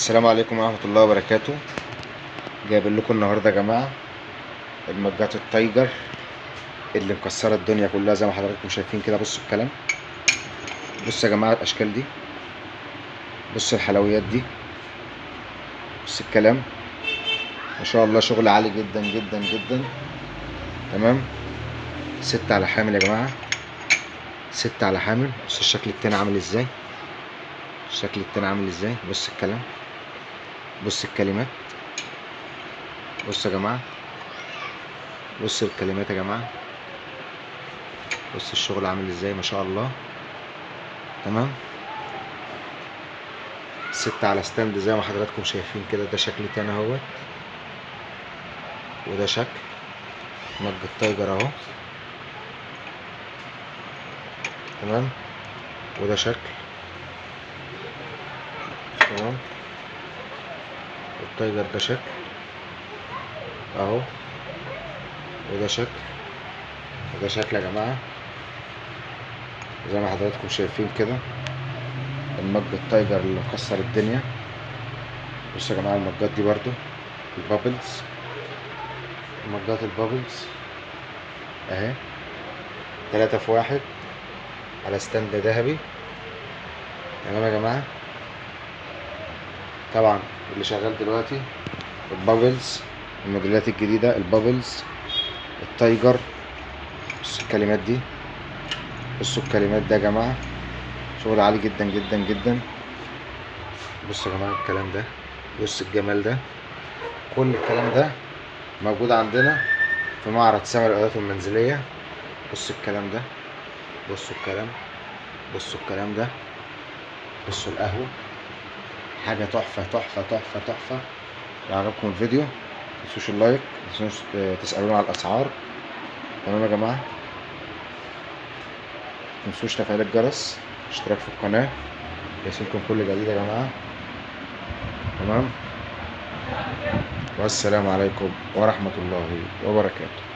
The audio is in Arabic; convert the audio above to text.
السلام عليكم ورحمة الله وبركاته. جايب لكم النهاردة يا جماعة المجات التايجر اللي مكسرة الدنيا كلها زي ما حضراتكم شايفين كده. بصوا الكلام، بصوا يا جماعة الأشكال دي، بصوا الحلويات دي، بصوا الكلام، ما شاء الله شغل عالي جدا جدا جدا. تمام، 6 على حامل يا جماعة، 6 على حامل. بصوا الشكل التاني عامل ازاي، الشكل التاني عامل ازاي. بصوا الكلام، بصوا الكلمات، بصوا يا جماعة، بصوا الكلمات يا جماعة، بصوا الشغل عامل ازاي ما شاء الله. تمام، 6 على ستاند زي ما حضراتكم شايفين كده. ده شكل تاني اهوت، وده شكل مج التايجر اهو. تمام، وده شكل. تمام، التايجر ده شكل اهو، وده شكل، وده شكل يا جماعة زي ما حضراتكم شايفين كده. المج التايجر اللي مكسر الدنيا. بصوا يا جماعة المجات دي برضو البابلز، مجات البابلز اهي، 3 في 1 على ستاند ذهبي. تمام يا جماعة. طبعا اللي شغال دلوقتي البابلز، الموديلات الجديدة البابلز، التايجر. بصوا الكلمات دي، بصوا الكلمات ده يا جماعة شغل عالي جدا جدا جدا. بصوا يا جماعة الكلام ده، بصوا الجمال ده. كل الكلام ده موجود عندنا في معرض سامر الآلات المنزلية. بصوا الكلام ده، بصوا الكلام، بصوا الكلام ده، بصوا القهوة، حاجة تحفة تحفة تحفة تحفة. لو عجبكم الفيديو متنسوش اللايك، متنسوش تسألونا على الأسعار. تمام يا جماعة، متنسوش تفعيل الجرس، اشتراك في القناة يصلكم كل جديد يا جماعة. تمام، والسلام عليكم ورحمة الله وبركاته.